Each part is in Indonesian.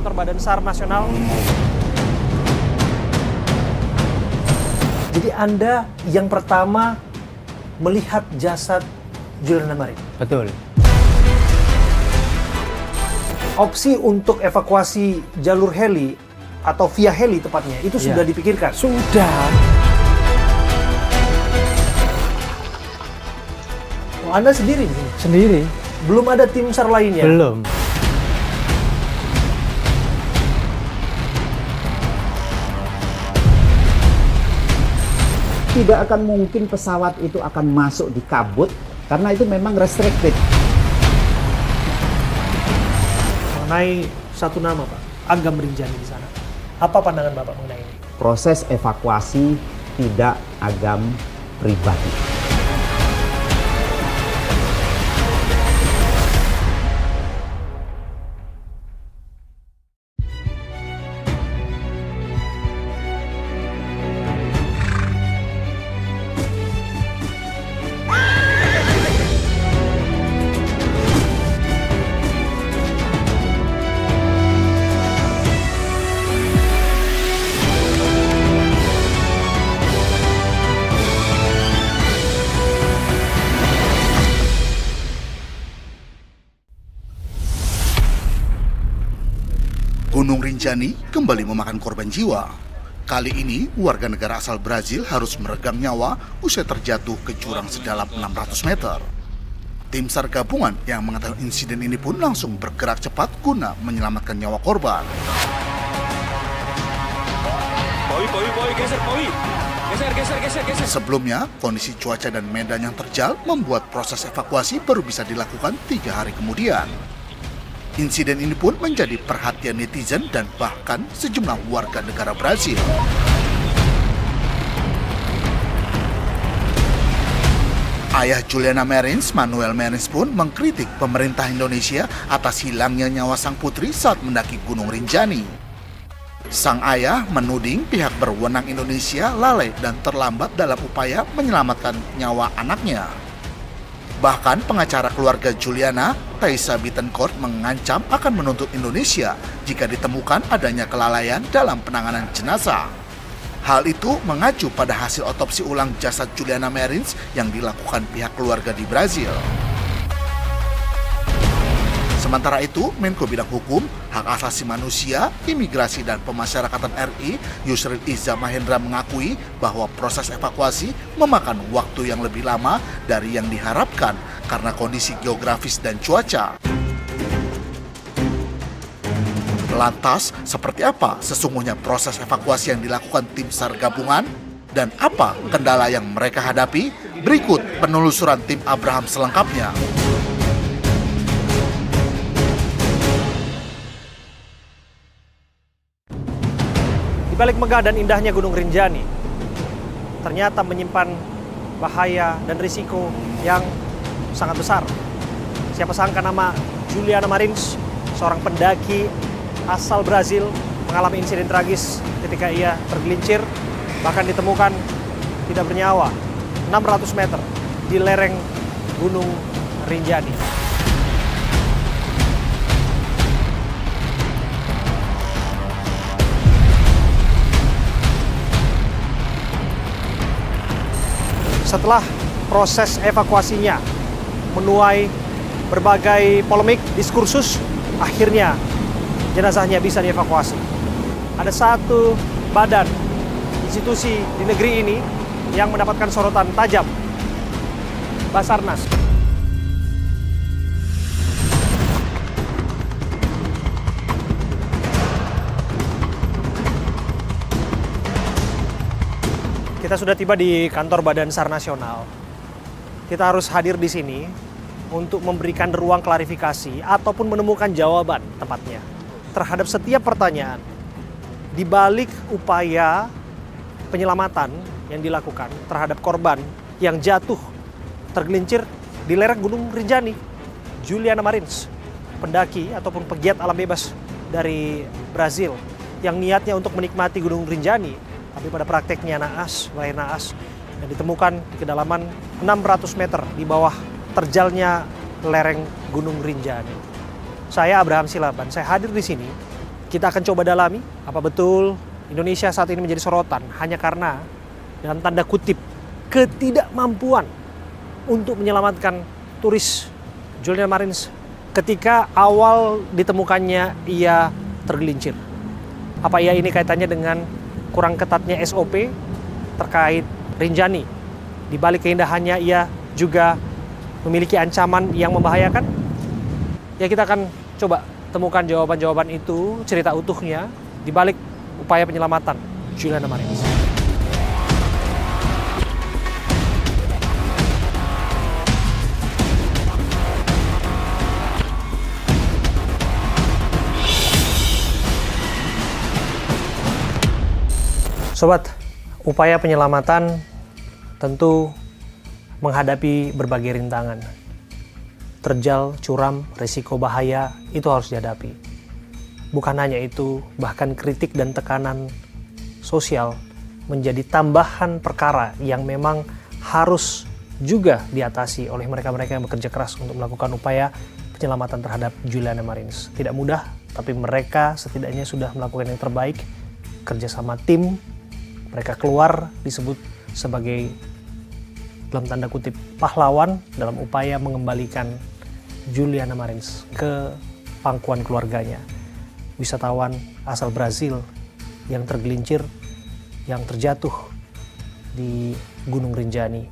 kantor Badan SAR Nasional. Jadi Anda yang pertama melihat jasad Juliana Marin? Betul. Opsi untuk evakuasi jalur heli atau via heli tepatnya, itu sudah dipikirkan? Sudah. Oh, Anda sendiri di sini? Sendiri? Belum ada tim SAR lainnya? Belum. Tidak akan mungkin pesawat itu akan masuk di kabut karena itu memang restricted. Mengenai satu nama, Pak, Agam Rinjani di sana. Apa pandangan Bapak mengenai ini? Proses evakuasi tidak Agam pribadi. Gunung Rinjani kembali memakan korban jiwa. Kali ini, warga negara asal Brazil harus meregang nyawa usai terjatuh ke jurang sedalam 600 meter. Tim SAR gabungan yang mengetahui insiden ini pun langsung bergerak cepat guna menyelamatkan nyawa korban. Sebelumnya, kondisi cuaca dan medan yang terjal membuat proses evakuasi baru bisa dilakukan 3 hari kemudian. Insiden ini pun menjadi perhatian netizen dan bahkan sejumlah warga negara Brazil. Ayah Juliana Marins, Manuel Marins pun mengkritik pemerintah Indonesia atas hilangnya nyawa sang putri saat mendaki Gunung Rinjani. Sang ayah menuding pihak berwenang Indonesia lalai dan terlambat dalam upaya menyelamatkan nyawa anaknya. Bahkan pengacara keluarga Juliana, Thaisa Bittencourt, mengancam akan menuntut Indonesia jika ditemukan adanya kelalaian dalam penanganan jenazah. Hal itu mengacu pada hasil otopsi ulang jasad Juliana Marins yang dilakukan pihak keluarga di Brazil. Sementara itu, Menko Bidang Hukum, Hak Asasi Manusia, Imigrasi dan Pemasyarakatan RI, Yusril Iza Mahendra mengakui bahwa proses evakuasi memakan waktu yang lebih lama dari yang diharapkan karena kondisi geografis dan cuaca. Lantas, seperti apa sesungguhnya proses evakuasi yang dilakukan tim SAR gabungan? Dan apa kendala yang mereka hadapi? Berikut penelusuran tim Abraham selengkapnya. Di balik megah dan indahnya Gunung Rinjani, ternyata menyimpan bahaya dan risiko yang sangat besar. Siapa sangka nama Juliana Marins, seorang pendaki asal Brazil, mengalami insiden tragis ketika ia tergelincir, bahkan ditemukan tidak bernyawa 600 meter di lereng Gunung Rinjani. Setelah proses evakuasinya menuai berbagai polemik, diskursus, akhirnya jenazahnya bisa dievakuasi. Ada satu badan institusi di negeri ini yang mendapatkan sorotan tajam, Basarnas. Kita sudah tiba di kantor Badan SAR Nasional. Kita harus hadir di sini untuk memberikan ruang klarifikasi ataupun menemukan jawaban tepatnya terhadap setiap pertanyaan di balik upaya penyelamatan yang dilakukan terhadap korban yang jatuh tergelincir di lereng Gunung Rinjani. Juliana Marins, pendaki ataupun pegiat alam bebas dari Brazil yang niatnya untuk menikmati Gunung Rinjani, tapi pada prakteknya lahir naas, dan ditemukan di kedalaman 600 meter di bawah terjalnya lereng Gunung Rinjani. Saya Abraham Silaban, saya hadir di sini Kita akan coba dalami apa betul Indonesia saat ini menjadi sorotan hanya karena dalam tanda kutip ketidakmampuan untuk menyelamatkan turis Juliana Marins ketika awal ditemukannya ia tergelincir. Apa ia ini kaitannya dengan kurang ketatnya SOP terkait Rinjani? Di balik keindahannya ia juga memiliki ancaman yang membahayakan? Ya, kita akan coba temukan jawaban-jawaban itu, cerita utuhnya di balik upaya penyelamatan Juliana Marins. Sobat, upaya penyelamatan tentu menghadapi berbagai rintangan. Terjal, curam, risiko bahaya itu harus dihadapi. Bukan hanya itu, bahkan kritik dan tekanan sosial menjadi tambahan perkara yang memang harus juga diatasi oleh mereka-mereka yang bekerja keras untuk melakukan upaya penyelamatan terhadap Juliana Marins. Tidak mudah, tapi mereka setidaknya sudah melakukan yang terbaik. Kerjasama tim, mereka keluar disebut sebagai dalam tanda kutip pahlawan dalam upaya mengembalikan Juliana Marins ke pangkuan keluarganya. Wisatawan asal Brazil yang tergelincir, yang terjatuh di Gunung Rinjani.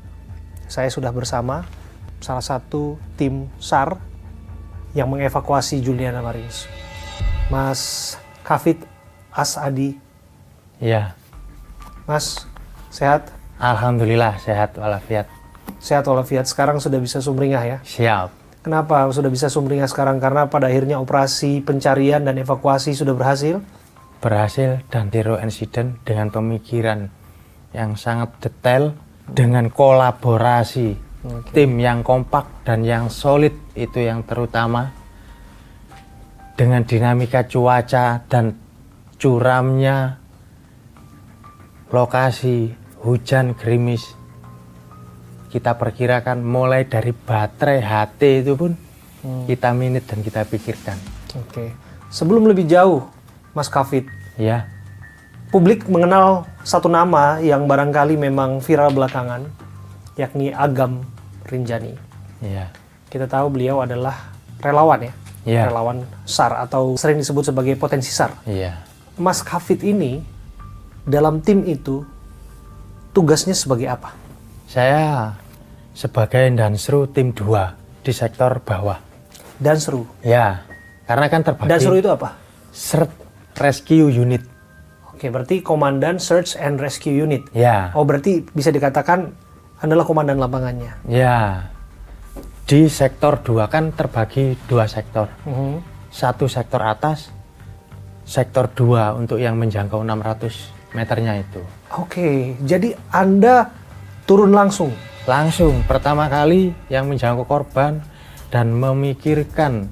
Saya sudah bersama salah satu tim SAR yang mengevakuasi Juliana Marins, Mas Kafid Asadi. Iya. Mas, sehat? Alhamdulillah sehat walafiat. Sehat walafiat. Sekarang sudah bisa sumringah ya? Siap. Kenapa sudah bisa sumringah sekarang? Karena pada akhirnya operasi pencarian dan evakuasi sudah berhasil? Berhasil dan zero incident dengan pemikiran yang sangat detail dengan kolaborasi tim yang kompak dan yang solid itu yang terutama, dengan dinamika cuaca dan curamnya lokasi hujan gerimis. Kita perkirakan mulai dari baterai HT itu pun kita minit dan kita pikirkan. Oke. Sebelum lebih jauh, Mas Kafid, Ya, publik mengenal satu nama yang barangkali memang viral belakangan, yakni Agam Rinjani. ya, Kita tahu beliau adalah relawan ya? Ya. Relawan SAR atau sering disebut sebagai potensi SAR. iya. Mas Kafid ini dalam tim itu tugasnya sebagai apa? Saya sebagai Dansru tim 2 di sektor bawah. Dansru. Ya, karena kan terbagi Dansru itu apa? Search Rescue Unit. Oke, berarti Komandan Search and Rescue Unit. Ya, Oh, berarti bisa dikatakan adalah komandan lapangannya. ya. Di sektor 2 kan terbagi 2 sektor. Satu sektor atas, sektor 2 untuk yang menjangkau 600 meternya itu. Oke, jadi Anda turun langsung. Langsung pertama kali yang menjangkau korban dan memikirkan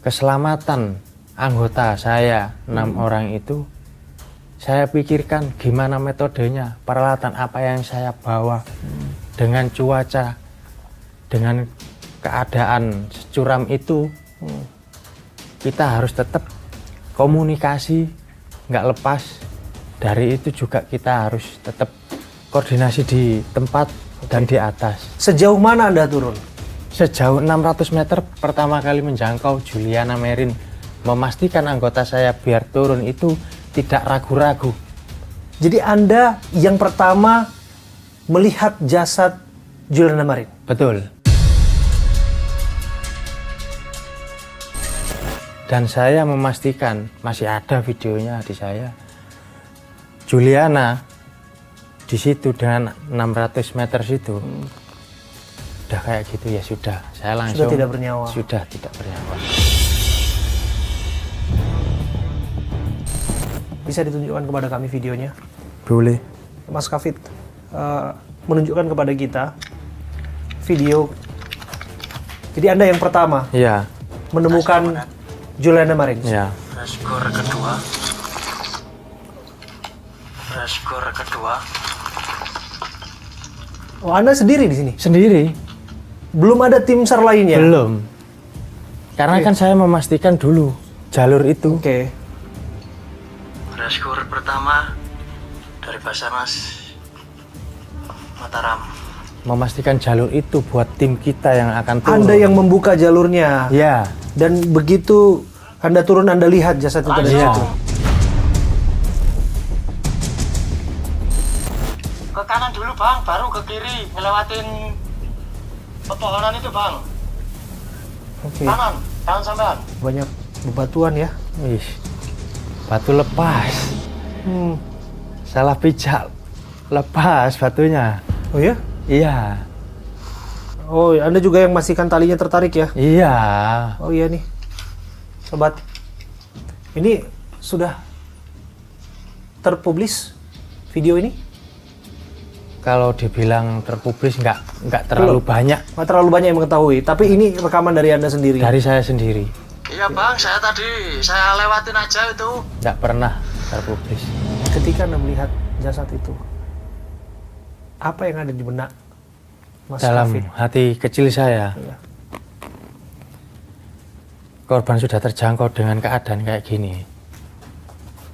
keselamatan anggota saya 6 orang itu, saya pikirkan gimana metodenya, peralatan apa yang saya bawa, dengan cuaca, dengan keadaan securam itu, kita harus tetap komunikasi, nggak lepas. Dari itu juga kita harus tetap koordinasi di tempat dan di atas. Sejauh mana Anda turun? Sejauh 600 meter pertama kali menjangkau Juliana Marins, memastikan anggota saya biar turun itu tidak ragu-ragu. Jadi Anda yang pertama melihat jasad Juliana Marins? Betul. Dan saya memastikan, masih ada videonya di saya, Juliana di situ dengan 600 meter situ, udah kayak gitu ya sudah. Saya langsung Sudah tidak bernyawa. Sudah tidak bernyawa. Bisa ditunjukkan kepada kami videonya? Boleh. Mas Kafid menunjukkan kepada kita video. Jadi Anda yang pertama Iya. menemukan Juliana Marins. Iya. Skor kedua. Skor kedua. Oh, Anda sendiri di sini? Sendiri? Belum ada tim SAR lainnya? Belum. Karena kan saya memastikan dulu jalur itu. Oke. Reskur pertama dari Basarnas Mataram. Memastikan jalur itu buat tim kita yang akan turun. Anda yang membuka jalurnya. Ya, Dan begitu Anda turun, Anda lihat jasad itu ada di iya. situ. Ke kanan dulu bang, baru ke kiri ngelewatin pepohonan itu bang. Oke. Kanan sampean. Banyak bebatuan ya. Wih, batu lepas. Salah pijak, lepas batunya. Oh ya? Iya, Oh, Anda juga yang memastikan talinya tertarik ya? iya. Oh iya nih, sobat. Ini sudah terpublis video ini? Kalau dibilang terpublis nggak terlalu Belum. banyak Nggak terlalu banyak yang mengetahui, tapi ini rekaman dari Anda sendiri. dari saya sendiri. Iya bang, saya lewatin aja itu. Nggak pernah terpublis. Ketika Anda melihat jasad itu, apa yang ada di benak Mas Dalam Kafid? hati kecil saya, Iya. korban sudah terjangkau dengan keadaan kayak gini.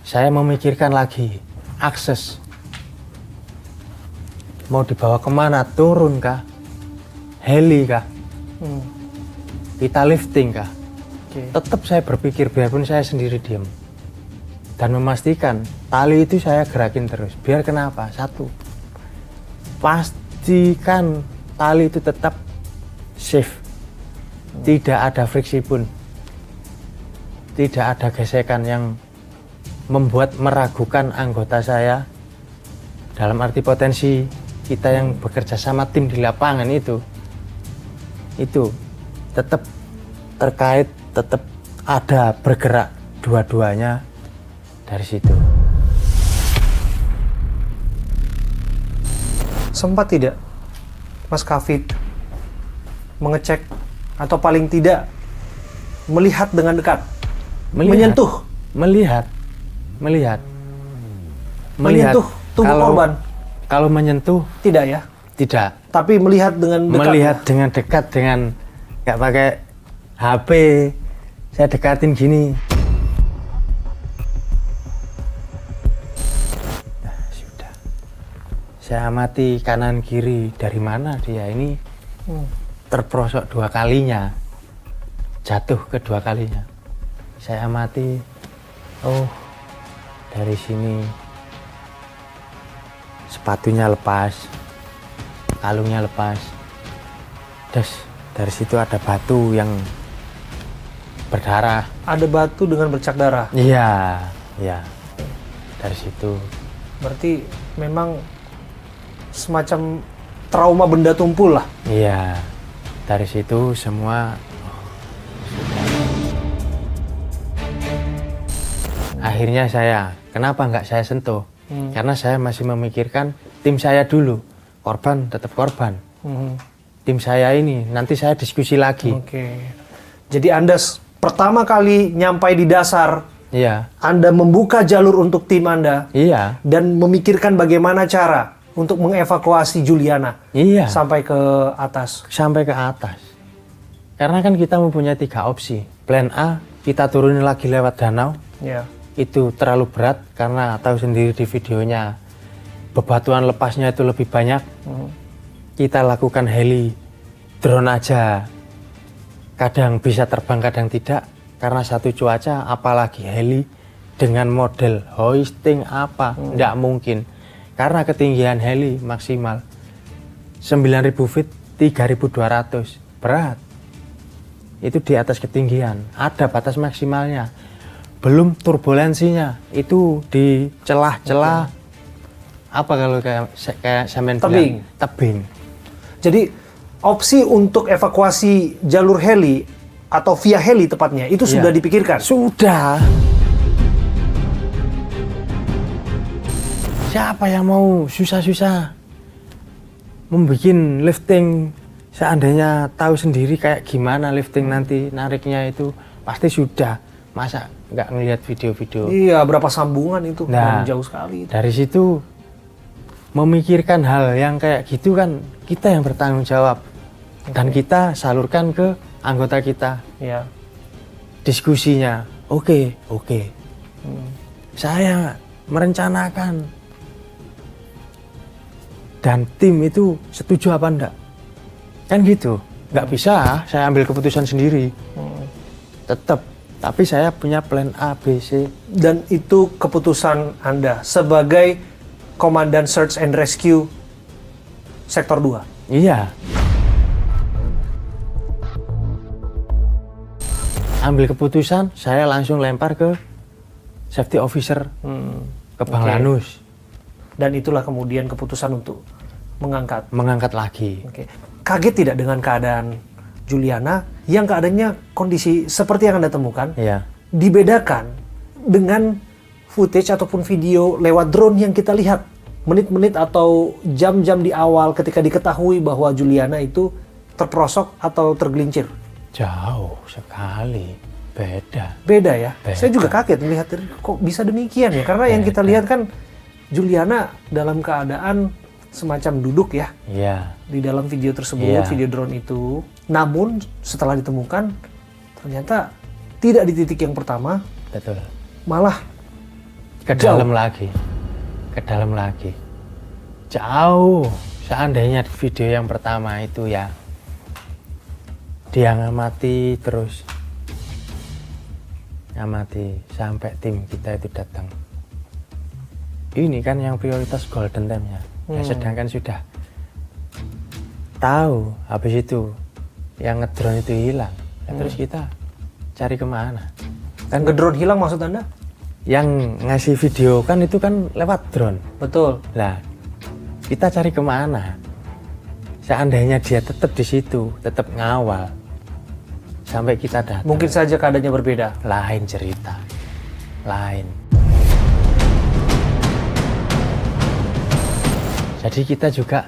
Saya memikirkan lagi, akses. Mau dibawa kemana? Turun kah? Heli kah? Hmm, Kita lifting kah? Oke. Tetap saya berpikir biarpun saya sendiri diam. Dan memastikan tali itu saya gerakin terus. Biar kenapa? Satu, pastikan tali itu tetap safe. Tidak ada friksi pun. Tidak ada gesekan yang membuat meragukan anggota saya. Dalam arti potensi kita yang bekerja sama tim di lapangan itu tetap terkait, tetap ada bergerak dua-duanya dari situ. Sempat tidak Mas Kafid mengecek atau paling tidak melihat dengan dekat, menyentuh Melihat tubuh korban? Kalau menyentuh Tidak ya, tidak. tapi melihat dengan dekat. Melihat dengan dekat, dengan nggak pakai HP, saya dekatin gini. Nah, sudah. Saya amati kanan kiri, dari mana dia ini terperosok dua kalinya, jatuh kedua kalinya. Saya amati, oh dari sini sepatunya lepas, kalungnya lepas. Terus dari situ ada batu yang berdarah. Ada batu dengan bercak darah. Iya, iya. Dari situ. Berarti memang semacam trauma benda tumpul lah. Iya. Dari situ semua akhirnya kenapa nggak saya sentuh? Karena saya masih memikirkan tim saya dulu. Korban tetap korban. Tim saya ini, nanti saya diskusi lagi. Oke. Jadi Anda pertama kali nyampai di dasar, Iya, Anda membuka jalur untuk tim Anda iya, dan memikirkan bagaimana cara untuk mengevakuasi Juliana iya. sampai ke atas. Sampai ke atas. Karena kan kita mempunyai 3 opsi. Plan A, kita turunin lagi lewat danau. Ya. Itu terlalu berat karena tahu sendiri di videonya bebatuan lepasnya itu lebih banyak. Kita lakukan heli, drone aja. Kadang bisa terbang, kadang tidak. Karena satu cuaca, apalagi heli dengan model hoisting apa, tidak mungkin. Karena ketinggian heli maksimal 9.000 feet, 3.200, berat. Itu di atas ketinggian, ada batas maksimalnya. Belum turbulensinya, itu di celah-celah apa kalau kayak semen Tebing. bilang, tebing. Jadi opsi untuk evakuasi jalur heli atau via heli tepatnya itu sudah Iya. dipikirkan. Sudah. Siapa yang mau susah-susah membuat lifting, seandainya tahu sendiri kayak gimana lifting nanti nariknya itu pasti sudah. Masa nggak ngelihat video-video? Iya, berapa sambungan itu? Nah, Jauh sekali itu. Dari situ memikirkan hal yang kayak gitu kan kita yang bertanggung jawab. Dan kita salurkan ke anggota kita. Ya. Diskusinya, Oke. Saya merencanakan dan tim itu setuju apa enggak? Kan gitu. Nggak bisa saya ambil keputusan sendiri. Tetap. Tapi saya punya plan A, B, C. Dan itu keputusan Anda sebagai Komandan Search and Rescue Sektor 2. Iya. Ambil keputusan, saya langsung lempar ke safety officer, ke Bang Oke. Lanus. Dan itulah kemudian keputusan untuk mengangkat. Lagi. Oke. Kaget tidak dengan keadaan Juliana yang keadaannya kondisi seperti yang Anda temukan? Iya. Dibedakan dengan footage ataupun video lewat drone yang kita lihat menit-menit atau jam-jam di awal ketika diketahui bahwa Juliana itu terperosok atau tergelincir. Jauh sekali. Beda ya? Beda. Saya juga kaget melihat kok bisa demikian ya, karena yang kita lihat kan Juliana dalam keadaan semacam duduk ya Iya. di dalam video tersebut, Iya. video drone itu. Namun setelah ditemukan ternyata tidak di titik yang pertama, Betul. malah Ke Jauh. dalam lagi. Ke dalam lagi. Jauh. Seandainya video yang pertama itu ya dia ngamati terus. Ngamati sampai tim kita itu datang. Ini kan yang prioritas golden time ya. Ya, sedangkan sudah tahu habis itu yang ngedrone itu hilang. Ya, terus kita cari kemana? Kan ngedrone hilang maksud Anda? yang ngasih video kan itu kan lewat drone. Betul. Lah, kita cari kemana? Seandainya dia tetap di situ, tetap ngawal sampai kita datang. Mungkin saja keadaannya berbeda. Lain cerita, lain. Jadi kita juga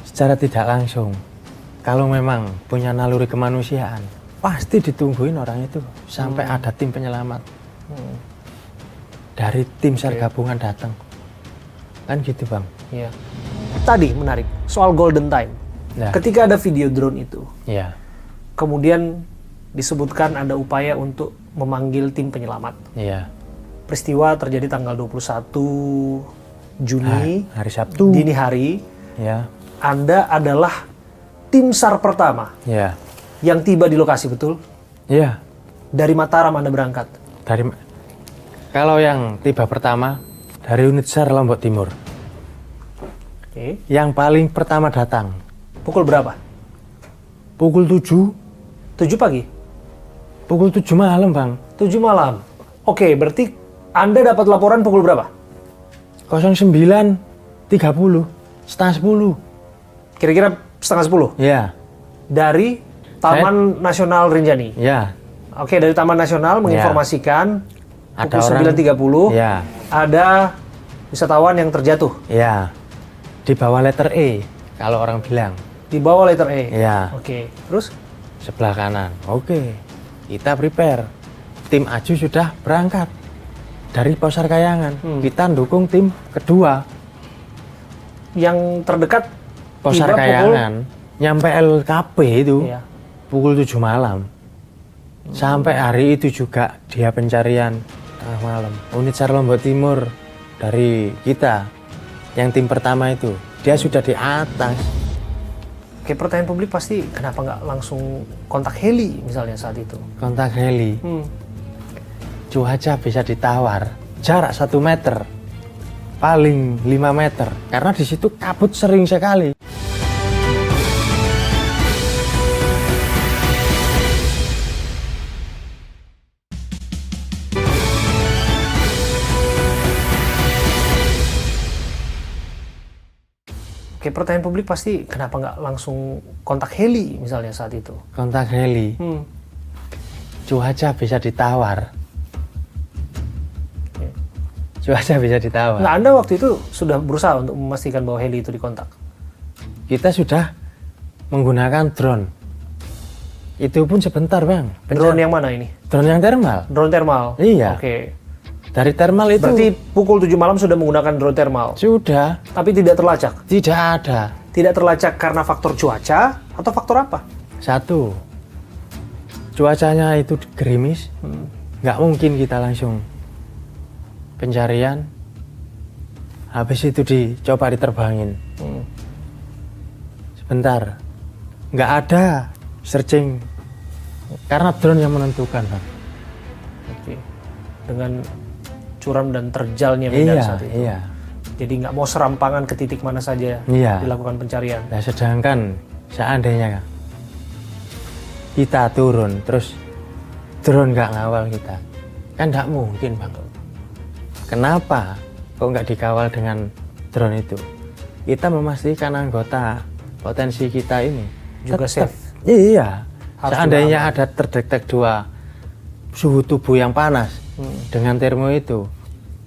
secara tidak langsung, kalau memang punya naluri kemanusiaan, pasti ditungguin orang itu sampai ada tim penyelamat. Dari tim SAR gabungan datang. Kan gitu, Bang. Iya. Tadi menarik soal golden time. Nah. Ketika ada video drone itu, Iya. kemudian disebutkan ada upaya untuk memanggil tim penyelamat. Iya. Peristiwa terjadi tanggal 21 Juni, Hari Sabtu. dini hari. Ya. Anda adalah tim SAR pertama Iya. yang tiba di lokasi, betul? Iya. Dari Mataram Anda berangkat. Kalau yang tiba pertama dari unit SAR Lombok Timur. Oke. Yang paling pertama datang Pukul berapa? pukul 7, 7 pagi? pukul 7 malam, Bang. 7 malam. Oke, berarti Anda dapat laporan pukul berapa? 09.30, setengah 10. Kira-kira setengah 10? Ya. Dari Taman Nasional Rinjani. Ya. Oke, dari Taman Nasional menginformasikan Ada pukul orang- 9.30 Ya. ada wisatawan yang terjatuh Ya. Di bawah letter E kalau orang bilang. di bawah letter E. Ya. Oke, terus? Sebelah kanan. Oke. Kita prepare. Tim Aju sudah berangkat dari Posar Kayangan. Kita dukung tim kedua. Yang terdekat Posar tiba Kayangan nyampe LKP itu Iya. pukul 7 malam. Sampai hari itu juga dia pencarian tengah malam. Unit SAR Lombok Timur dari kita yang tim pertama itu dia sudah di atas. Oke, pertanyaan publik pasti kenapa nggak langsung kontak heli misalnya saat itu? Kontak heli. Cuaca bisa ditawar. Jarak 1 meter. Paling 5 meter. Karena di situ kabut sering sekali. Oke, pertanyaan publik pasti kenapa nggak langsung kontak heli misalnya saat itu? Kontak heli. Cuaca bisa ditawar. Cuaca bisa ditawar. Nah, Anda waktu itu sudah berusaha untuk memastikan bahwa heli itu dikontak? Kita sudah menggunakan drone. Itu pun sebentar, Bang. Drone yang mana ini? Drone yang thermal. Drone thermal? Iya. Oke. Dari thermal itu Berarti pukul 7 malam sudah menggunakan drone thermal? sudah Tapi tidak terlacak? tidak ada. Tidak terlacak karena faktor cuaca atau faktor apa? Satu, cuacanya itu gerimis, nggak mungkin kita langsung pencarian. Habis itu dicoba diterbangin. Sebentar, nggak ada searching karena drone yang menentukan, Bang. Oke. Dengan curam dan terjalnya medan saat itu. Iya. Jadi nggak mau serampangan ke titik mana saja Iya. dilakukan pencarian. Nah, sedangkan seandainya kita turun terus drone nggak ngawal kita, kan nggak mungkin, Bang. Kenapa kok nggak dikawal dengan drone itu? Kita memastikan anggota potensi kita ini Juga tetap- safe. Iya. Harus Seandainya ada terdetek 2 suhu tubuh yang panas dengan termo itu,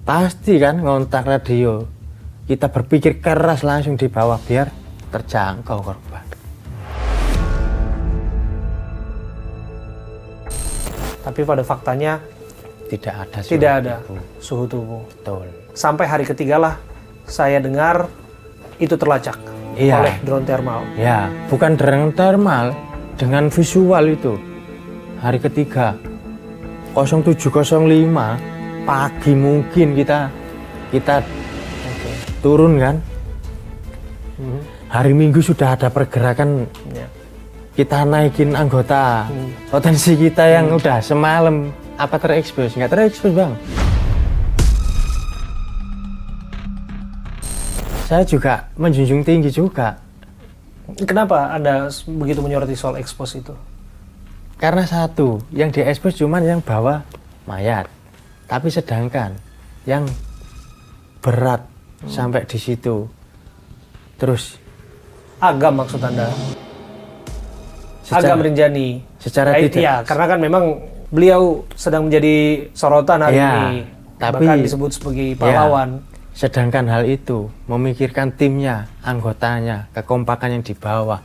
pasti kan ngontak radio. Kita berpikir keras langsung di bawah biar terjangkau korban. Tapi pada faktanya Tidak ada. tidak suhu ada tubuh. suhu tubuh. Betul. Sampai hari ketiga lah saya dengar itu terlacak Iya. oleh drone thermal. Ya, bukan dengan thermal, dengan visual itu. Hari ketiga 07.05 pagi mungkin kita turun kan. Hari Minggu sudah ada pergerakan, Ya. kita naikin anggota potensi kita yang udah semalam apa terekspos, nggak terekspos, Bang. Saya juga menjunjung tinggi juga. Kenapa Anda begitu menyoroti soal ekspos itu? Karena satu, yang diekspos cuman yang bawa mayat. Tapi sedangkan yang berat sampai di situ. Terus Agam maksud Anda? Secara- Agam Rinjani. secara tidak- Iya, karena kan memang beliau sedang menjadi sorotan hari Iya, ini. tapi- Bahkan disebut sebagai pahlawan. sedangkan hal itu memikirkan timnya, anggotanya, kekompakan yang di bawah.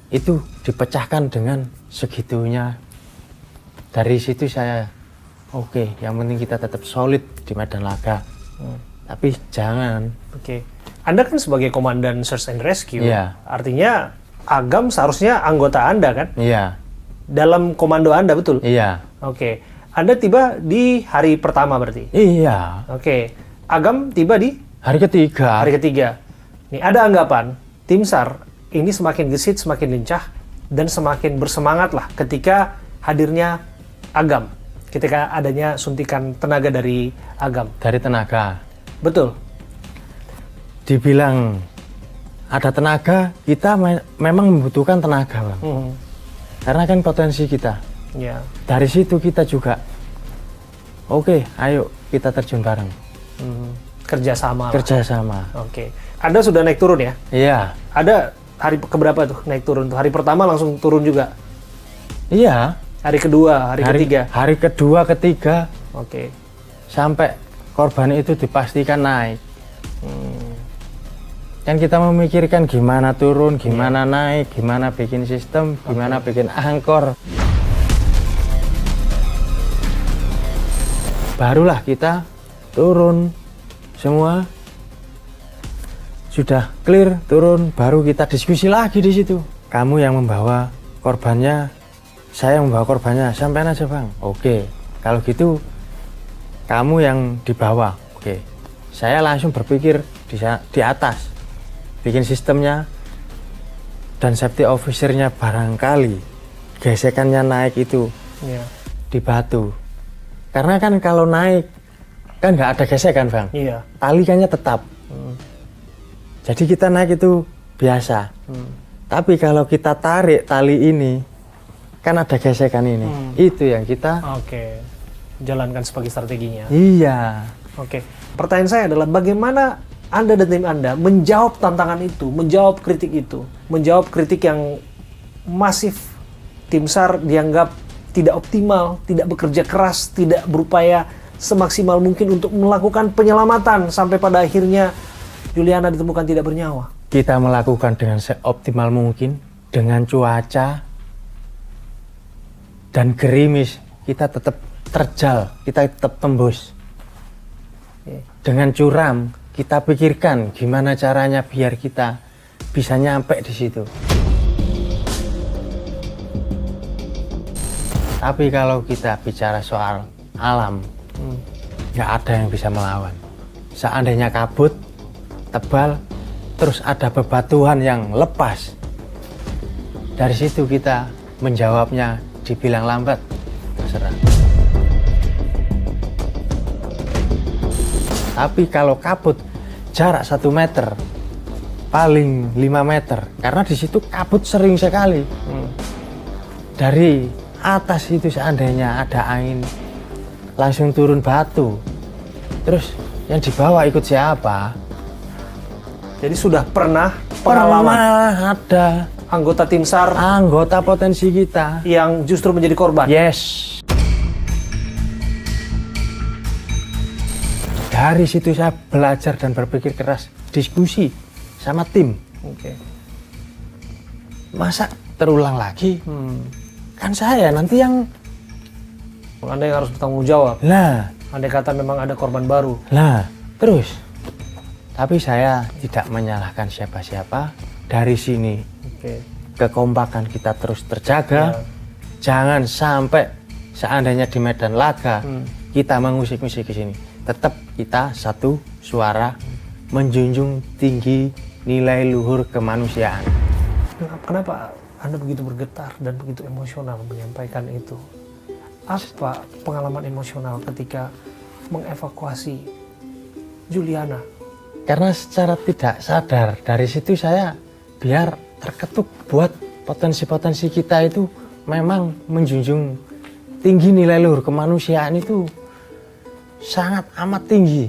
Itu dipecahkan dengan segitunya. Dari situ saya oke, yang penting kita tetap solid di medan laga. Tapi jangan. Oke. Anda kan sebagai komandan Search and Rescue. Iya. Artinya Agam seharusnya anggota Anda kan? Iya, Dalam komando Anda, betul? iya, Oke. Anda tiba di hari pertama berarti? iya. Oke. Agam tiba di Hari ketiga. hari ketiga. Nih, ada anggapan tim SAR ini semakin gesit, semakin lincah, dan semakin bersemangat lah ketika hadirnya Agam. Ketika adanya suntikan tenaga dari Agam. Dari tenaga. Betul? Dibilang ada tenaga, kita memang membutuhkan tenaga, Bang. Karena kan potensi kita. Ya. Dari situ kita juga, oke, ayo kita terjun bareng. Kerjasama lah. Kerjasama. Oke. Anda sudah naik turun ya? Iya, Ada hari keberapa tuh naik turun? Hari pertama langsung turun juga? iya. Hari kedua, hari ketiga? Hari kedua, ketiga, Oke. sampai korban itu dipastikan naik. Kan kita memikirkan gimana turun, gimana naik, gimana bikin sistem, gimana bikin angkor. Barulah kita turun semua. Sudah clear turun, baru kita diskusi lagi di situ. Kamu yang membawa korbannya, saya yang membawa korbannya, sampean aja, Bang. Oke, kalau gitu kamu yang di bawah. Oke, saya langsung berpikir di atas, bikin sistemnya, dan safety officer-nya barangkali gesekannya naik itu Ya. di batu. Karena kan kalau naik kan nggak ada gesekan, Bang. Iya. Talikannya tetap. Jadi kita naik itu biasa. Tapi kalau kita tarik tali ini, kan ada gesekan ini. Itu yang kita. Oke. Jalankan sebagai strateginya. Iya. Oke. Pertanyaan saya adalah bagaimana Anda dan tim Anda menjawab tantangan itu, menjawab kritik itu, menjawab kritik yang masif. Tim SAR dianggap tidak optimal, tidak bekerja keras, tidak berupaya semaksimal mungkin untuk melakukan penyelamatan sampai pada akhirnya Juliana ditemukan tidak bernyawa. Kita melakukan dengan seoptimal mungkin, dengan cuaca dan gerimis, kita tetap terjal, kita tetap tembus. Dengan curam, kita pikirkan gimana caranya biar kita bisa nyampe di situ. Tapi kalau kita bicara soal alam, nggak ada yang bisa melawan. Seandainya kabut tebal, terus ada bebatuan yang lepas, dari situ kita menjawabnya dibilang lambat, terserah. Tapi kalau kabut jarak 1 meter, paling 5 meter, karena di situ kabut sering sekali. Dari atas itu seandainya ada angin, langsung turun batu. Terus yang dibawa ikut siapa? Jadi sudah pernah pengalaman Pernah ada anggota tim SAR anggota potensi kita. yang justru menjadi korban. Yes. Dari situ saya belajar dan berpikir keras, diskusi sama tim. Oke. Masa terulang lagi? Kan saya nanti yang Anda yang harus bertanggung jawab. lah. Andai kata memang ada korban baru. Lah, terus. Tapi saya tidak menyalahkan siapa-siapa. Dari sini Oke. kekompakan kita terus terjaga. Jangan sampai seandainya di medan laga kita mengusik-usik ke sini. Tetap kita satu suara menjunjung tinggi nilai luhur kemanusiaan. Kenapa Anda begitu bergetar dan begitu emosional menyampaikan itu? Apa pengalaman emosional ketika mengevakuasi Juliana? Karena secara tidak sadar dari situ saya biar terketuk buat potensi-potensi kita itu memang menjunjung tinggi nilai luhur kemanusiaan itu sangat amat tinggi.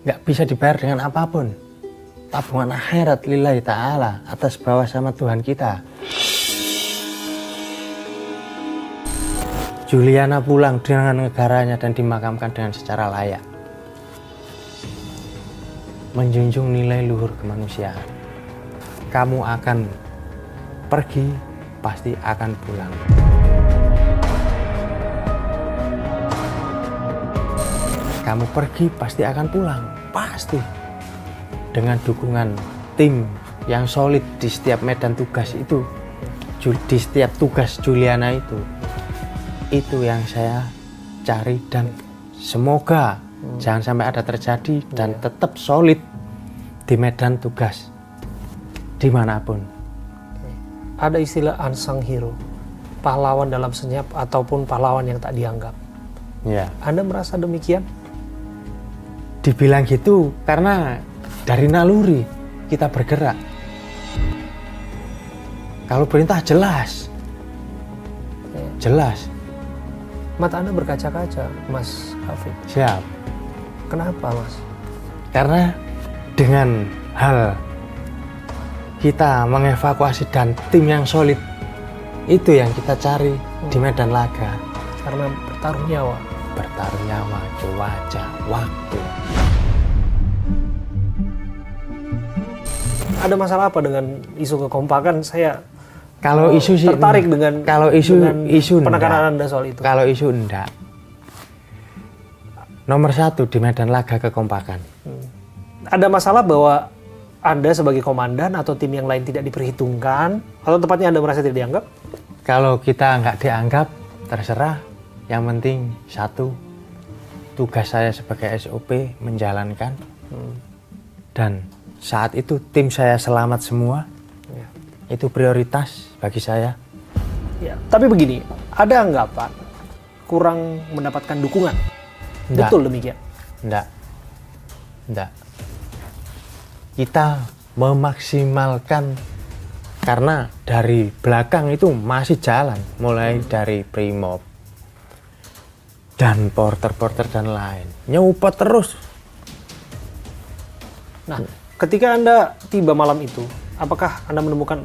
Nggak bisa dibayar dengan apapun. Tabungan akhirat lillahi ta'ala atas bawah sama Tuhan kita. Juliana pulang dengan negaranya dan dimakamkan dengan secara layak. Menjunjung nilai luhur kemanusiaan. Kamu akan pergi, pasti akan pulang. Kamu pergi, pasti akan pulang. Pasti. Dengan dukungan tim yang solid di setiap medan tugas itu. Di setiap tugas Juliana itu yang saya cari dan semoga jangan sampai ada terjadi dan tetap solid di medan tugas dimanapun. Ada istilah unsung hero, pahlawan dalam senyap ataupun pahlawan yang tak dianggap. Ya, Anda merasa demikian? dibilang gitu karena dari naluri kita bergerak. Kalau perintah jelas, jelas. Mata Anda berkaca-kaca, Mas Hafid. Siap. Kenapa, Mas? Karena dengan hal kita mengevakuasi dan tim yang solid, itu yang kita cari di medan laga. Karena bertaruh nyawa. Bertaruh nyawa, cuaca, waktu. Ada masalah apa dengan isu kekompakan? Saya Kalau isu sih tertarik dengan kalau dengan isu penekanan enggak. Anda soal itu. Kalau isu enggak. Nomor 1 di medan laga kekompakan. Ada masalah bahwa Anda sebagai komandan atau tim yang lain tidak diperhitungkan, atau tepatnya Anda merasa tidak dianggap? Kalau kita nggak dianggap, terserah. Yang penting satu, tugas saya sebagai SOP menjalankan. Dan saat itu tim saya selamat semua. Ya. Itu prioritas bagi saya. Ya, tapi begini, ada anggapan kurang mendapatkan dukungan. Enggak. Betul demikian? Enggak. Kita memaksimalkan karena dari belakang itu masih jalan, mulai dari Primob dan porter-porter dan lain. Nyupot terus. Nah, ketika Anda tiba malam itu, apakah Anda menemukan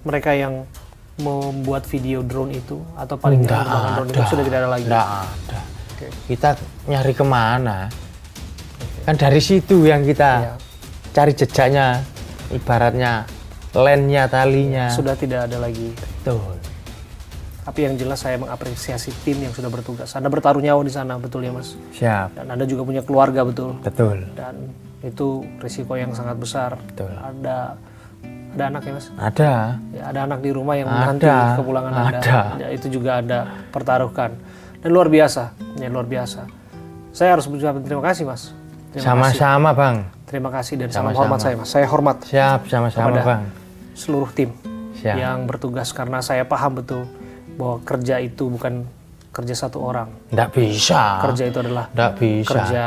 mereka yang membuat video drone itu atau paling tidak menggunakan drone itu sudah tidak ada lagi? Enggak ada. Kita nyari kemana? Kan dari situ yang kita cari jejaknya, ibaratnya lennya, talinya. Sudah tidak ada lagi. Betul. Tapi yang jelas saya mengapresiasi tim yang sudah bertugas. Anda bertaruh nyawa di sana, betul ya, Mas? Siap. Dan Anda juga punya keluarga, betul? Betul. Dan itu risiko yang sangat besar. Betul. Ada anak ya Mas? Ada. Ya, ada anak di rumah yang Ada. menanti kepulangan Anda. Ada. Ya, itu juga Anda pertaruhkan. Dan luar biasa, ya luar biasa. Saya harus mengucapkan terima kasih Mas. Terima kasih. Sama-sama Bang. Terima kasih dan salam Sama-sama. hormat saya Mas. Saya hormat Siap, sama-sama kepada Bang. seluruh tim Siap. yang bertugas, karena saya paham betul bahwa kerja itu bukan kerja satu orang. Nggak bisa. Kerja itu adalah Nggak bisa. kerja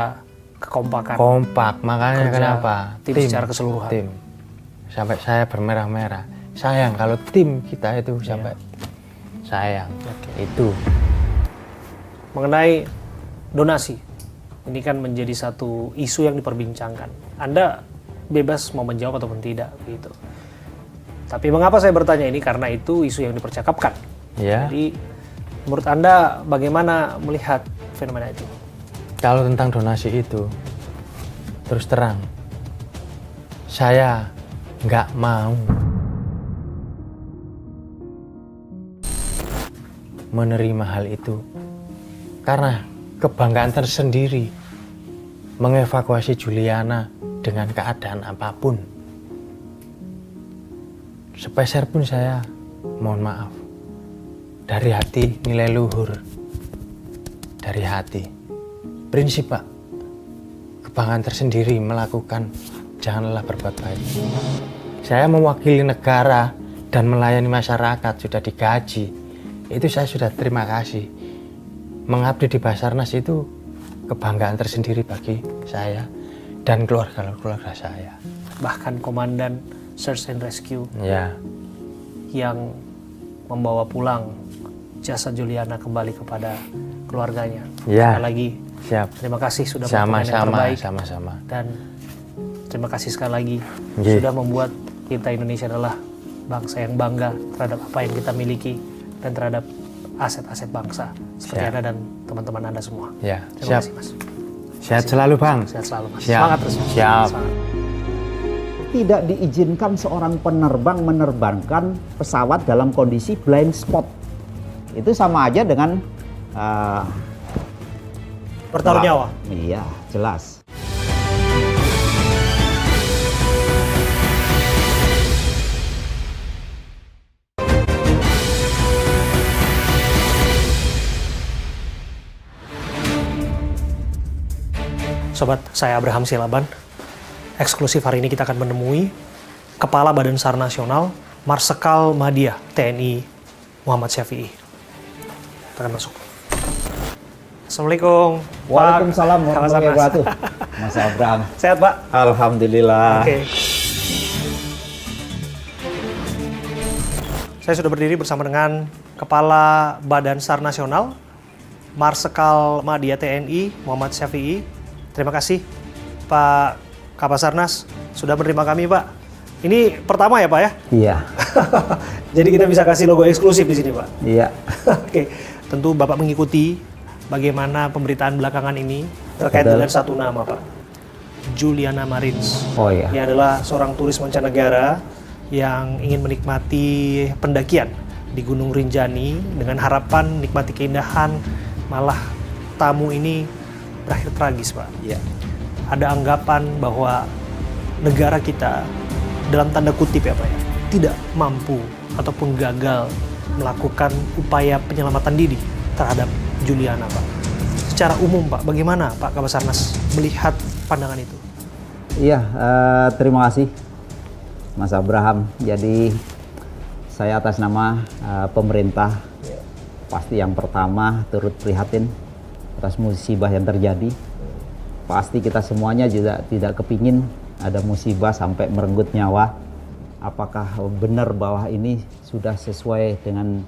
kekompakan. Kompak, makanya Kerja kenapa? tim secara keseluruhan. Tim. Sampai saya bermerah-merah. Sayang kalau tim kita itu sampai sayang. Itu. Mengenai donasi, ini kan menjadi satu isu yang diperbincangkan. Anda bebas mau menjawab ataupun tidak, gitu. Tapi mengapa saya bertanya ini? Karena itu isu yang dipercakapkan. Ya. Jadi, menurut Anda bagaimana melihat fenomena itu? Kalau tentang donasi itu, terus terang, saya nggak mau menerima hal itu karena kebanggaan tersendiri mengevakuasi Juliana dengan keadaan apapun. Sepeser pun saya mohon maaf, dari hati, nilai luhur dari hati. Prinsip Pak, kebanggaan tersendiri melakukan janganlah berbuat baik. Saya mewakili negara dan melayani masyarakat, sudah digaji. Itu saya sudah terima kasih. Mengabdi di Basarnas itu kebanggaan tersendiri bagi saya dan keluarga saya. Bahkan Komandan Search and Rescue Ya, yang membawa pulang jasad Juliana kembali kepada keluarganya. Ya. Sekali lagi, siap. terima kasih sudah melakukan yang Sama-sama, terbaik. sama-sama. Dan terima kasih sekali lagi Nggih. sudah membuat kita Indonesia adalah bangsa yang bangga terhadap apa yang kita miliki dan terhadap aset-aset bangsa seperti Siap. Anda dan teman-teman Anda semua. Ya, Terima siap. kasih Mas. Sehat selalu Bang. Sehat selalu Mas. Siap. Semangat terus. Mas. Siap. Semangat. Tidak diizinkan seorang penerbang menerbangkan pesawat dalam kondisi blind spot. Itu sama aja dengan Bertaruh nyawa. Iya, jelas. Sobat, saya Abraham Silaban. Eksklusif hari ini kita akan menemui Kepala Badan SAR Nasional, Marsikal Madya TNI Muhammad Syafi'i. Kita akan masuk. Assalamualaikum. Waalaikumsalam Pak warahmatullahi Kabasarnas. wabarakatuh. Mas Abraham. Sehat, Pak? Alhamdulillah. Oke. Saya sudah berdiri bersama dengan Kepala Badan SAR Nasional, Marsikal Madya TNI Muhammad Syafi'i. Terima kasih Pak Kabasarnas sudah menerima kami, Pak. Ini pertama ya, Pak ya? Iya. Jadi kita bisa kasih logo eksklusif di sini, Pak. Iya. Oke, tentu Bapak mengikuti bagaimana pemberitaan belakangan ini terkait Betul. dengan satu nama, Pak. Juliana Marins. Oh iya. Dia adalah seorang turis mancanegara yang ingin menikmati pendakian di Gunung Rinjani dengan harapan nikmati keindahan, malah tamu ini berakhir tragis, Pak. Iya. Ada anggapan bahwa negara kita dalam tanda kutip ya Pak ya, tidak mampu ataupun gagal melakukan upaya penyelamatan diri terhadap Juliana, Pak. Secara umum, Pak, bagaimana Pak Kabasarnas melihat pandangan itu? Iya, terima kasih Mas Abraham. Jadi saya atas nama pemerintah pasti yang pertama turut prihatin atas musibah yang terjadi. Pasti kita semuanya juga tidak kepingin ada musibah sampai merenggut nyawa. Apakah benar bahwa ini sudah sesuai dengan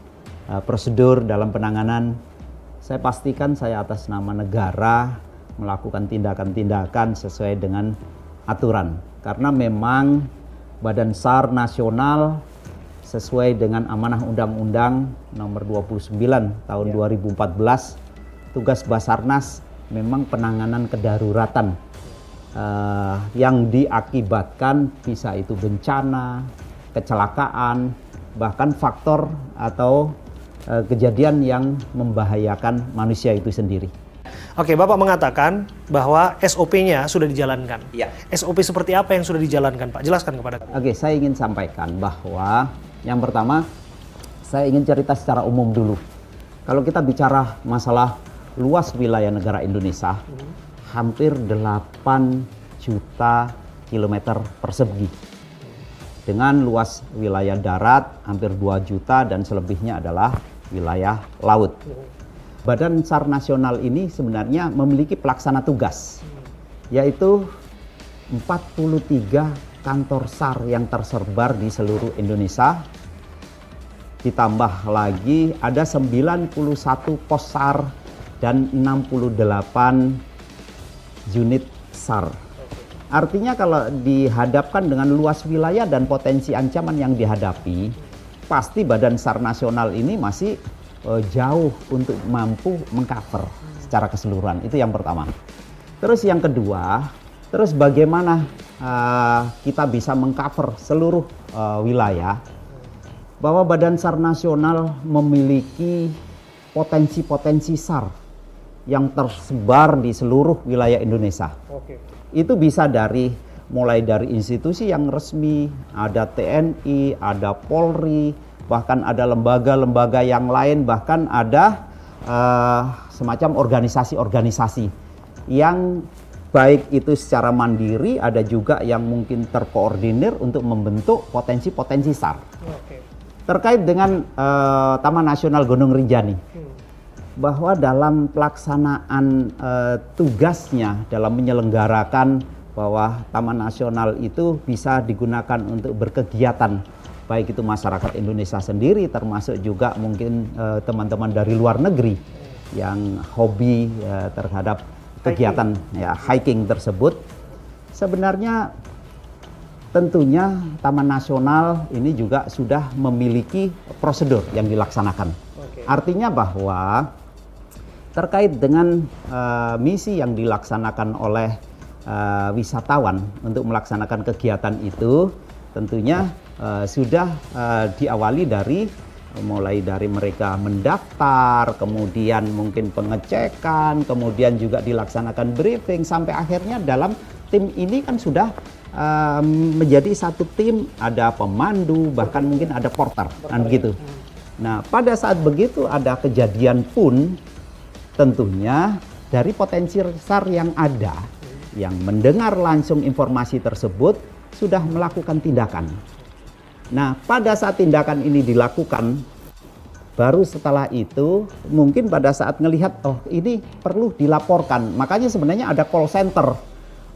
prosedur dalam penanganan? Saya pastikan saya atas nama negara melakukan tindakan-tindakan sesuai dengan aturan. Karena memang Badan SAR Nasional sesuai dengan amanah Undang-Undang nomor 29 tahun 2014, tugas Basarnas memang penanganan kedaruratan yang diakibatkan bisa itu bencana, kecelakaan, bahkan faktor atau kejadian yang membahayakan manusia itu sendiri. Oke, Bapak mengatakan bahwa SOP-nya sudah dijalankan. Iya. SOP seperti apa yang sudah dijalankan, Pak? Jelaskan kepada kami. Oke, saya ingin sampaikan bahwa yang pertama, saya ingin cerita secara umum dulu. Kalau kita bicara masalah luas wilayah negara Indonesia, hampir 8 juta kilometer persegi. Dengan luas wilayah darat hampir 2 juta dan selebihnya adalah wilayah laut. Badan SAR nasional ini sebenarnya memiliki pelaksana tugas, yaitu 43 kantor SAR yang tersebar di seluruh Indonesia. Ditambah lagi ada 91 pos SAR dan 68 unit SAR. Artinya kalau dihadapkan dengan luas wilayah dan potensi ancaman yang dihadapi, pasti Badan SAR nasional ini masih jauh untuk mampu mengcover secara keseluruhan. Itu yang pertama. Terus yang kedua, terus bagaimana kita bisa mengcover seluruh wilayah, bahwa Badan SAR nasional memiliki potensi-potensi SAR yang tersebar di seluruh wilayah Indonesia. Itu bisa mulai dari institusi yang resmi, ada TNI, ada Polri, bahkan ada lembaga-lembaga yang lain, bahkan ada semacam organisasi-organisasi yang baik itu secara mandiri, ada juga yang mungkin terkoordinir untuk membentuk potensi-potensi SAR. Terkait dengan Taman Nasional Gunung Rinjani, bahwa dalam pelaksanaan tugasnya dalam menyelenggarakan bahwa Taman Nasional itu bisa digunakan untuk berkegiatan, baik itu masyarakat Indonesia sendiri, termasuk juga mungkin teman-teman dari luar negeri yang hobi terhadap kegiatan hiking tersebut. Sebenarnya tentunya Taman Nasional ini juga sudah memiliki prosedur yang dilaksanakan. Artinya bahwa terkait dengan misi yang dilaksanakan oleh wisatawan untuk melaksanakan kegiatan itu, tentunya sudah diawali mulai dari mereka mendaftar, kemudian mungkin pengecekan, kemudian juga dilaksanakan briefing, sampai akhirnya dalam tim ini kan sudah menjadi satu tim, ada pemandu, bahkan mungkin ada porter, kan begitu. Nah, pada saat begitu ada kejadian pun, tentunya dari potensi SAR yang ada, yang mendengar langsung informasi tersebut, sudah melakukan tindakan. Nah, pada saat tindakan ini dilakukan, baru setelah itu mungkin pada saat melihat, oh ini perlu dilaporkan. Makanya sebenarnya ada call center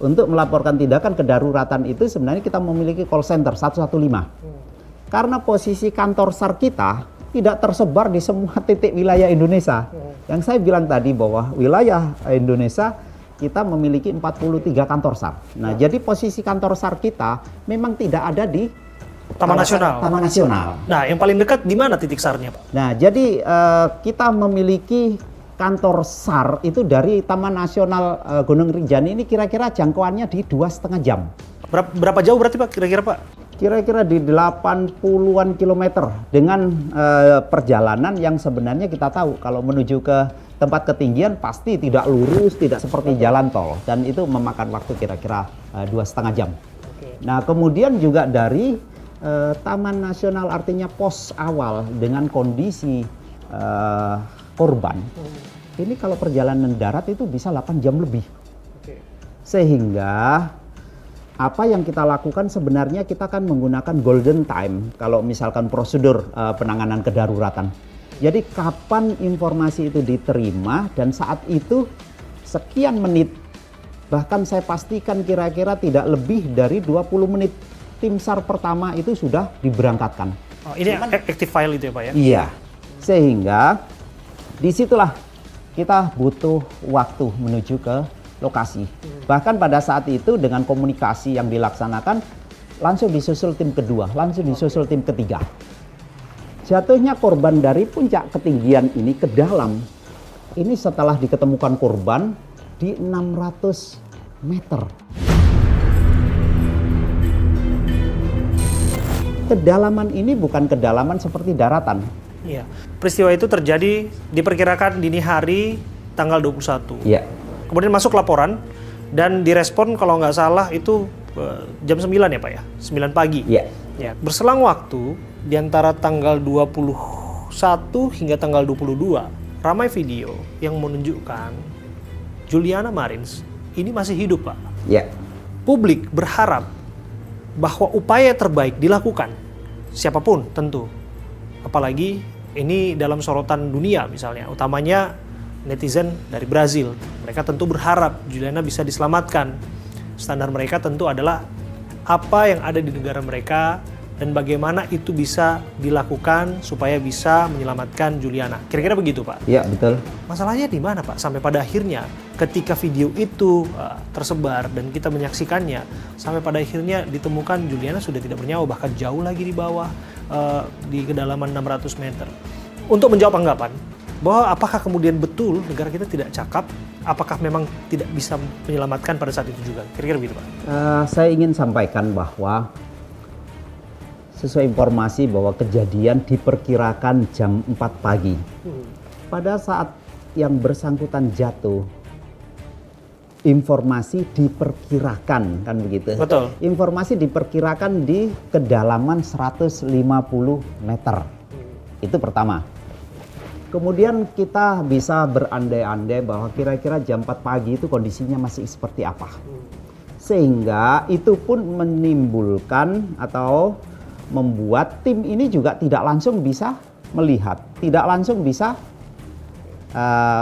untuk melaporkan tindakan kedaruratan itu. Sebenarnya kita memiliki call center 115. Karena posisi kantor SAR kita tidak tersebar di semua titik wilayah Indonesia. Yang saya bilang tadi bahwa wilayah Indonesia kita memiliki 43 kantor SAR. Nah, jadi posisi kantor SAR kita memang tidak ada di Taman Nasional. Taman Nasional. Nah, yang paling dekat di mana titik SAR-nya, Pak? Nah, jadi kita memiliki kantor SAR itu dari Taman Nasional Gunung Rinjani ini kira-kira jangkauannya di 2,5 jam. Berapa jauh berarti, Pak, kira-kira, Pak? Kira-kira di 80-an kilometer dengan perjalanan yang sebenarnya kita tahu kalau menuju ke tempat ketinggian pasti tidak lurus, tidak seperti jalan tol, dan itu memakan waktu kira-kira 2,5 jam. Nah, kemudian juga dari Taman Nasional, artinya pos awal dengan kondisi korban, ini kalau perjalanan darat itu bisa 8 jam lebih. Sehingga apa yang kita lakukan sebenarnya kita kan menggunakan golden time kalau misalkan prosedur penanganan kedaruratan. Jadi kapan informasi itu diterima dan saat itu sekian menit, bahkan saya pastikan kira-kira tidak lebih dari 20 menit tim SAR pertama itu sudah diberangkatkan. Oh, ini active file itu ya, Pak, ya? Iya, sehingga disitulah kita butuh waktu menuju ke lokasi. Bahkan pada saat itu dengan komunikasi yang dilaksanakan, langsung disusul tim kedua, langsung disusul tim ketiga. Jatuhnya korban dari puncak ketinggian ini ke dalam, ini setelah diketemukan korban di 600 meter. Kedalaman ini bukan kedalaman seperti daratan. Iya. Peristiwa itu terjadi diperkirakan dini hari tanggal 21. Iya. Kemudian masuk laporan dan direspon kalau nggak salah itu jam 9 ya Pak ya? 9 pagi. Iya. Ya, berselang waktu di antara tanggal 21 hingga tanggal 22, ramai video yang menunjukkan Juliana Marins ini masih hidup, Pak. Iya. Publik berharap bahwa upaya terbaik dilakukan, siapapun tentu. Apalagi ini dalam sorotan dunia misalnya, utamanya netizen dari Brazil. Mereka tentu berharap Juliana bisa diselamatkan. Standar mereka tentu adalah apa yang ada di negara mereka dan bagaimana itu bisa dilakukan supaya bisa menyelamatkan Juliana. Kira-kira begitu, Pak? Iya, betul. Masalahnya di mana, Pak? Sampai pada akhirnya ketika video itu tersebar dan kita menyaksikannya, sampai pada akhirnya ditemukan Juliana sudah tidak bernyawa, bahkan jauh lagi di bawah di kedalaman 600 meter. Untuk menjawab anggapan bahwa apakah kemudian betul negara kita tidak cakap, apakah memang tidak bisa menyelamatkan pada saat itu juga? Kira-kira begitu, Pak? Saya ingin sampaikan bahwa sesuai informasi bahwa kejadian diperkirakan jam 4 pagi. Pada saat yang bersangkutan jatuh, informasi diperkirakan, kan begitu? Betul. Informasi diperkirakan di kedalaman 150 meter. Itu pertama. Kemudian kita bisa berandai-andai bahwa kira-kira jam 4 pagi itu kondisinya masih seperti apa. Sehingga itu pun menimbulkan atau membuat tim ini juga tidak langsung bisa melihat, tidak langsung bisa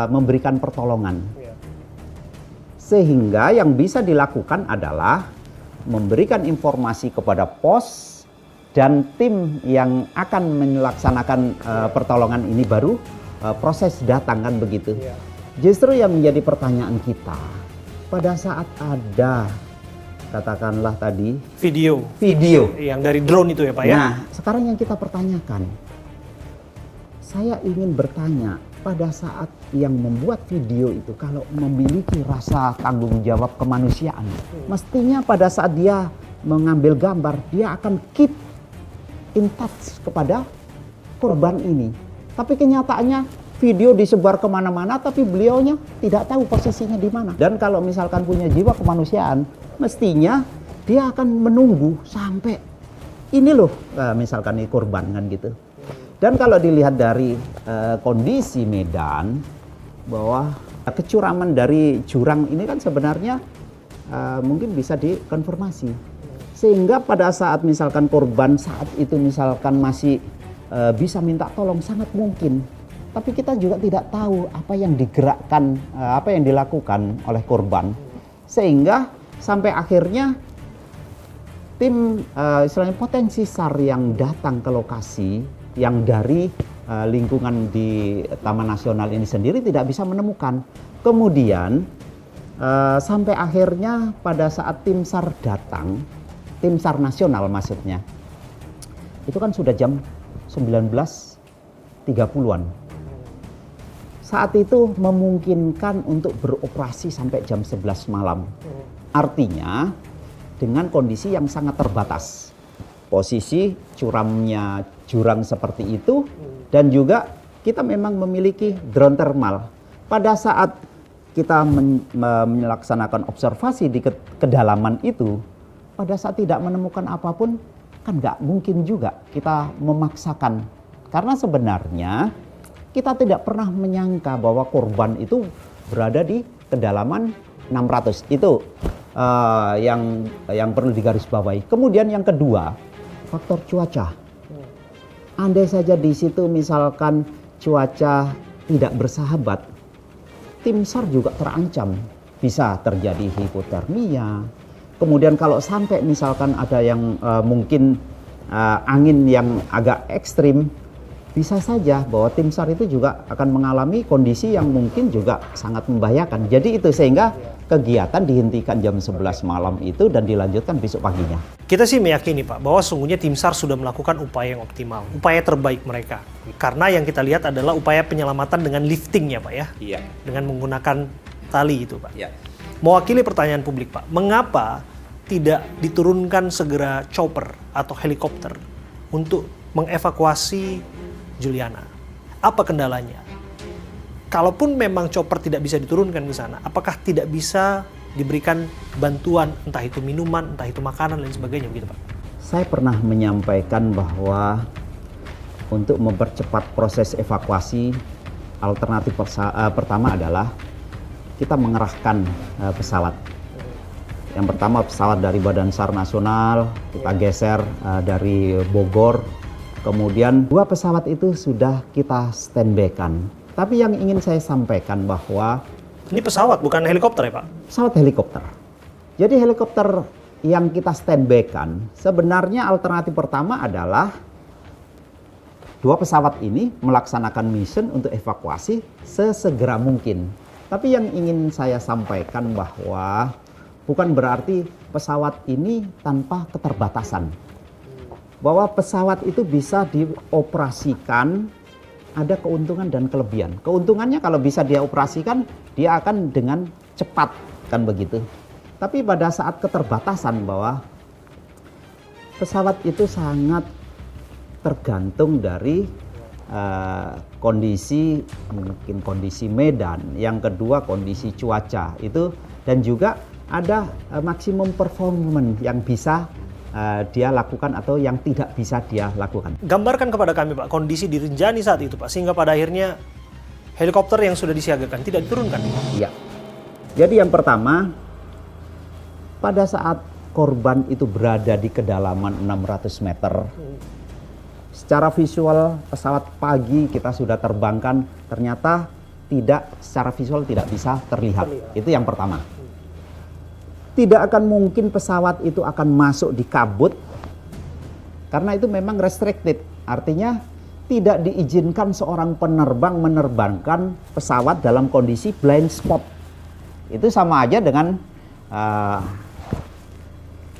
memberikan pertolongan. Sehingga yang bisa dilakukan adalah memberikan informasi kepada pos dan tim yang akan melaksanakan pertolongan ini baru proses datang, kan begitu. Justru yang menjadi pertanyaan kita, pada saat ada katakanlah tadi Video yang dari drone itu ya, Pak ya? Nah, sekarang yang kita pertanyakan, saya ingin bertanya, pada saat yang membuat video itu kalau memiliki rasa tanggung jawab kemanusiaan, mestinya pada saat dia mengambil gambar, dia akan keep in touch kepada korban ini. Tapi kenyataannya video disebar kemana-mana, tapi beliaunya tidak tahu posisinya di mana. Dan kalau misalkan punya jiwa kemanusiaan, mestinya dia akan menunggu sampai ini loh, misalkan ini korban, kan gitu. Dan kalau dilihat dari kondisi medan, bahwa kecuraman dari jurang ini kan sebenarnya mungkin bisa dikonfirmasi. Sehingga pada saat misalkan korban saat itu misalkan masih bisa minta tolong, sangat mungkin. Tapi kita juga tidak tahu apa yang digerakkan, apa yang dilakukan oleh korban. Sehingga sampai akhirnya tim istilahnya potensi SAR yang datang ke lokasi yang dari lingkungan di Taman Nasional ini sendiri tidak bisa menemukan. Kemudian sampai akhirnya pada saat tim SAR datang, tim SAR nasional maksudnya, itu kan sudah jam 19.30-an. Saat itu memungkinkan untuk beroperasi sampai jam 11 malam. Artinya dengan kondisi yang sangat terbatas. Posisi curamnya jurang seperti itu, dan juga kita memang memiliki drone thermal. Pada saat kita melaksanakan observasi di kedalaman itu, pada saat tidak menemukan apapun, kan nggak mungkin juga kita memaksakan. Karena sebenarnya kita tidak pernah menyangka bahwa korban itu berada di kedalaman 600. Itu yang perlu digarisbawahi. Kemudian yang kedua, faktor cuaca. Andai saja di situ misalkan cuaca tidak bersahabat, tim SAR juga terancam. Bisa terjadi hipotermia. Kemudian kalau sampai misalkan ada yang mungkin angin yang agak ekstrim, bisa saja bahwa tim SAR itu juga akan mengalami kondisi yang mungkin juga sangat membahayakan. Jadi itu sehingga kegiatan dihentikan jam 11 malam itu dan dilanjutkan besok paginya. Kita sih meyakini, Pak, bahwa sungguhnya tim SAR sudah melakukan upaya yang optimal, upaya terbaik mereka. Karena yang kita lihat adalah upaya penyelamatan dengan lifting ya, Pak ya? Iya. Dengan menggunakan tali itu, Pak. Iya. Mewakili pertanyaan publik, Pak, mengapa tidak diturunkan segera chopper atau helikopter untuk mengevakuasi Juliana? Apa kendalanya? kalaupun memang chopper tidak bisa diturunkan di sana, apakah tidak bisa diberikan bantuan, entah itu minuman, entah itu makanan, dan sebagainya begitu Pak? Saya pernah menyampaikan bahwa untuk mempercepat proses evakuasi, alternatif pertama adalah kita mengerahkan pesawat. Yang pertama pesawat dari Badan SAR Nasional, kita geser dari Bogor. Kemudian 2 pesawat itu sudah kita standby-kan. Tapi yang ingin saya sampaikan bahwa Ini pesawat, bukan helikopter ya Pak? pesawat helikopter. Jadi helikopter yang kita standby-kan, sebenarnya alternatif pertama adalah 2 pesawat ini melaksanakan mission untuk evakuasi sesegera mungkin. Tapi yang ingin saya sampaikan bahwa bukan berarti pesawat ini tanpa keterbatasan. Bahwa pesawat itu bisa dioperasikan, ada keuntungan dan kelebihan. Keuntungannya kalau bisa dia operasikan, dia akan dengan cepat, kan begitu. Tapi pada saat keterbatasan bahwa pesawat itu sangat tergantung dari kondisi, mungkin kondisi medan, yang kedua kondisi cuaca itu, dan juga ada maksimum performance yang bisa dia lakukan atau yang tidak bisa dia lakukan. Gambarkan kepada kami Pak kondisi di Rinjani saat itu Pak, sehingga pada akhirnya helikopter yang sudah disiagakan tidak diturunkan. Iya. Jadi yang pertama, pada saat korban itu berada di kedalaman 600 meter, secara visual pesawat pagi kita sudah terbangkan, ternyata secara visual tidak bisa terlihat. Itu yang pertama. Tidak akan mungkin pesawat itu akan masuk di kabut, karena itu memang restricted. Artinya tidak diizinkan seorang penerbang menerbangkan pesawat dalam kondisi blind spot. Itu sama aja dengan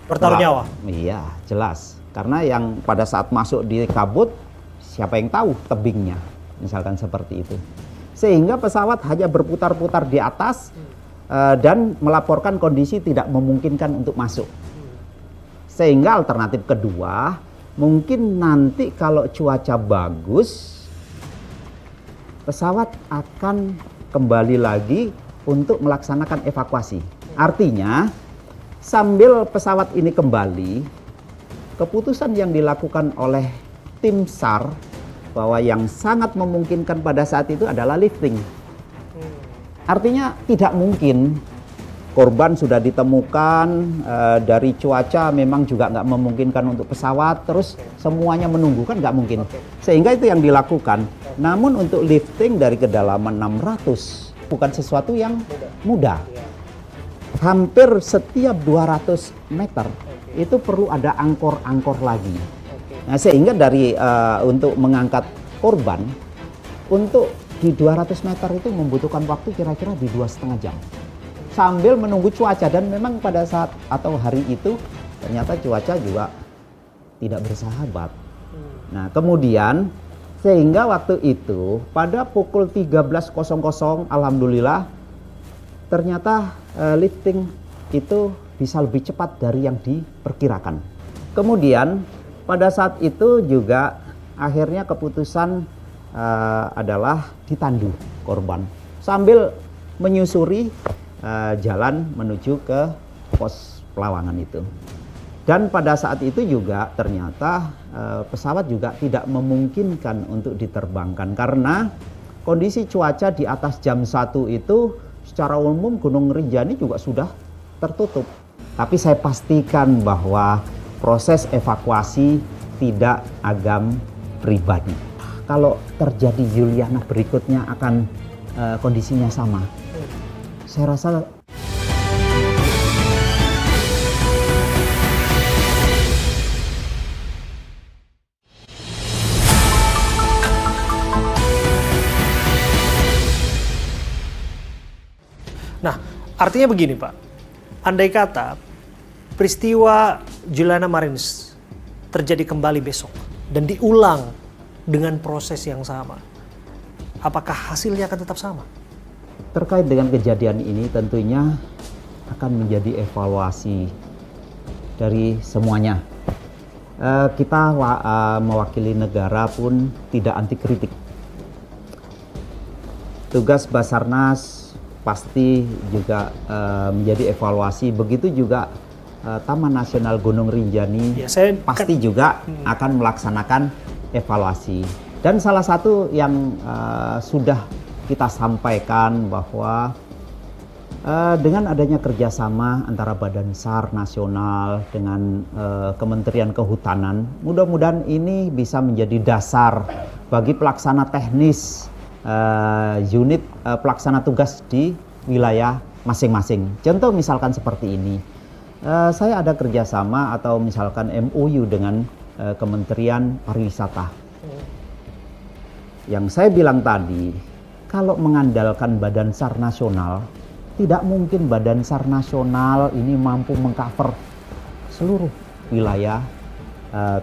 Bertaruh nyawa. Iya, jelas. Karena yang pada saat masuk di kabut, siapa yang tahu tebingnya, misalkan seperti itu. Sehingga pesawat hanya berputar-putar di atas dan melaporkan kondisi tidak memungkinkan untuk masuk. Sehingga alternatif kedua, mungkin nanti kalau cuaca bagus, pesawat akan kembali lagi untuk melaksanakan evakuasi. Artinya, sambil pesawat ini kembali, keputusan yang dilakukan oleh tim SAR bahwa yang sangat memungkinkan pada saat itu adalah lifting. Artinya tidak mungkin korban sudah ditemukan, dari cuaca memang juga nggak memungkinkan untuk pesawat, terus semuanya menunggu, kan nggak mungkin. Sehingga itu yang dilakukan. Namun untuk lifting dari kedalaman 600 bukan sesuatu yang mudah. Hampir setiap 200 meter itu perlu ada angkor-angkor lagi. Nah, sehingga dari untuk mengangkat korban, untuk di 200 meter itu membutuhkan waktu kira-kira di 2,5 jam. Sambil menunggu cuaca, dan memang pada saat atau hari itu ternyata cuaca juga tidak bersahabat. Nah, kemudian sehingga waktu itu pada pukul 13.00 alhamdulillah ternyata lifting itu bisa lebih cepat dari yang diperkirakan. Kemudian pada saat itu juga akhirnya keputusan adalah ditandu korban sambil menyusuri jalan menuju ke pos Pelawangan itu. Dan pada saat itu juga ternyata pesawat juga tidak memungkinkan untuk diterbangkan karena kondisi cuaca di atas jam 1 itu secara umum Gunung Rinjani juga sudah tertutup. Tapi saya pastikan bahwa proses evakuasi tidak agam pribadi. Kalau terjadi Juliana berikutnya akan kondisinya sama. Saya rasa Nah, artinya begini Pak, andai kata peristiwa Juliana Marins terjadi kembali besok dan diulang dengan proses yang sama, apakah hasilnya akan tetap sama? terkait dengan kejadian ini tentunya akan menjadi evaluasi dari semuanya. Kita mewakili negara pun tidak anti kritik. tugas Basarnas pasti juga menjadi evaluasi. Begitu juga Taman Nasional Gunung Rinjani Ya, saya pasti juga akan melaksanakan evaluasi. Dan salah satu yang sudah kita sampaikan bahwa dengan adanya kerjasama antara Badan SAR Nasional dengan Kementerian Kehutanan, mudah-mudahan ini bisa menjadi dasar bagi pelaksana teknis unit pelaksana tugas di wilayah masing-masing. Contoh misalkan seperti ini, saya ada kerjasama atau misalkan MOU dengan Kementerian Pariwisata. Yang saya bilang tadi, kalau mengandalkan Badan SAR Nasional, tidak mungkin Badan SAR Nasional ini mampu mengcover seluruh wilayah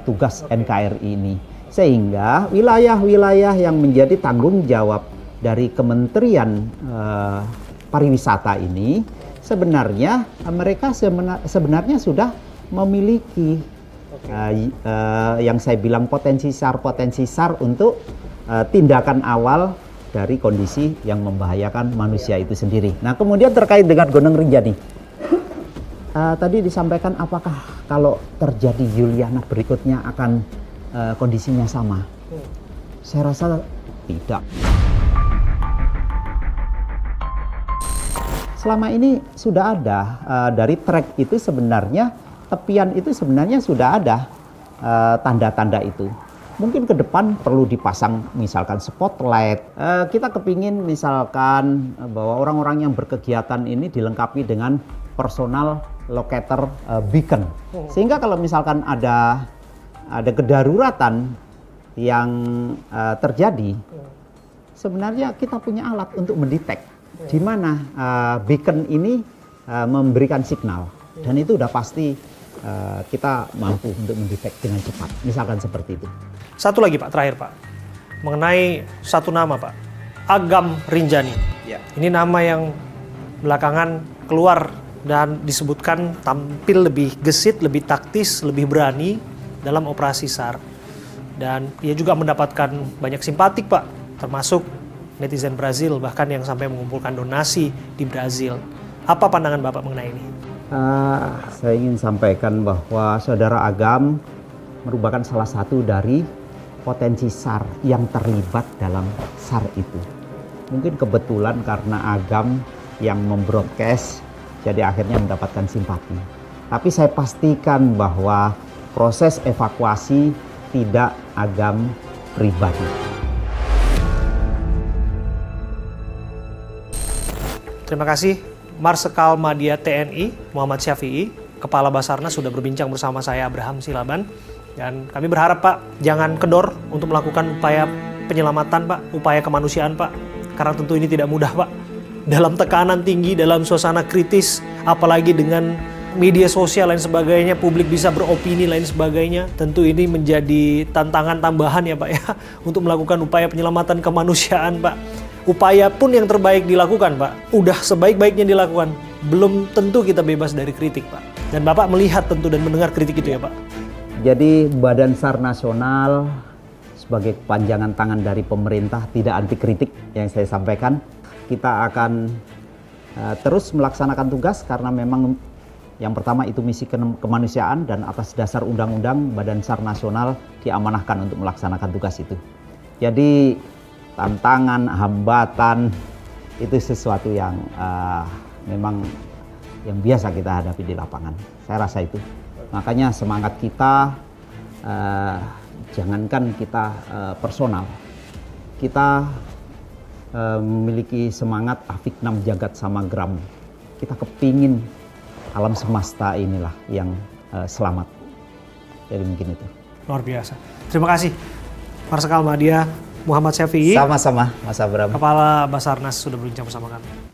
tugas NKRI ini. Sehingga wilayah-wilayah yang menjadi tanggung jawab dari Kementerian Pariwisata ini sebenarnya mereka sebenarnya sudah memiliki yang saya bilang potensi SAR untuk tindakan awal dari kondisi yang membahayakan manusia itu sendiri. Nah, kemudian terkait dengan Gunung Rinjani, tadi disampaikan apakah kalau terjadi Juliana berikutnya akan kondisinya sama? Saya rasa tidak. Selama ini sudah ada dari trek itu sebenarnya, tepian itu sebenarnya sudah ada tanda-tanda itu. Mungkin ke depan perlu dipasang misalkan spotlight. Kita kepingin misalkan bahwa orang-orang yang berkegiatan ini dilengkapi dengan personal locator beacon. Sehingga kalau misalkan ada kedaruratan yang terjadi, sebenarnya kita punya alat untuk mendetek di mana beacon ini memberikan signal, dan itu udah pasti kita mampu untuk mendetek dengan cepat, misalkan seperti itu. Satu lagi Pak, terakhir Pak, mengenai satu nama Pak, Agam Rinjani. Ya. Ini nama yang belakangan keluar dan disebutkan tampil lebih gesit, lebih taktis, lebih berani dalam operasi SAR. Dan ia juga mendapatkan banyak simpatik Pak, termasuk netizen Brazil bahkan yang sampai mengumpulkan donasi di Brazil. Apa pandangan Bapak mengenai ini? Saya ingin sampaikan bahwa Saudara Agam merupakan salah satu dari potensi SAR yang terlibat dalam SAR itu. Mungkin kebetulan karena Agam yang membroadcast, jadi akhirnya mendapatkan simpati. Tapi saya pastikan bahwa proses evakuasi tidak Agam pribadi. Terima kasih Marsikal Madya TNI Muhammad Syafi'i, Kepala Basarnas, sudah berbincang bersama saya Abraham Silaban. Dan kami berharap Pak, jangan kendor untuk melakukan upaya penyelamatan Pak, upaya kemanusiaan Pak. Karena tentu ini tidak mudah Pak. Dalam tekanan tinggi, dalam suasana kritis, apalagi dengan media sosial lain sebagainya, publik bisa beropini lain sebagainya. Tentu ini menjadi tantangan tambahan ya Pak ya, untuk melakukan upaya penyelamatan kemanusiaan Pak. Upaya pun yang terbaik dilakukan Pak, udah sebaik-baiknya dilakukan, belum tentu kita bebas dari kritik Pak. Dan Bapak melihat tentu dan mendengar kritik itu ya Pak. Jadi Badan SAR Nasional sebagai kepanjangan tangan dari pemerintah tidak anti kritik yang saya sampaikan. Kita akan terus melaksanakan tugas karena memang yang pertama itu misi kemanusiaan, dan atas dasar undang-undang Badan SAR Nasional diamanahkan untuk melaksanakan tugas itu. Jadi tantangan, hambatan itu sesuatu yang memang yang biasa kita hadapi di lapangan. Saya rasa itu. Makanya semangat kita, jangankan kita personal, kita memiliki semangat Afiknam Jagat Samagram. Kita kepingin alam semesta inilah yang selamat. Jadi mungkin itu. Luar biasa. Terima kasih Marsikal Madya Muhammad Syafi'i. Sama-sama Mas Abram. Kepala Basarnas sudah berbincang bersama kami.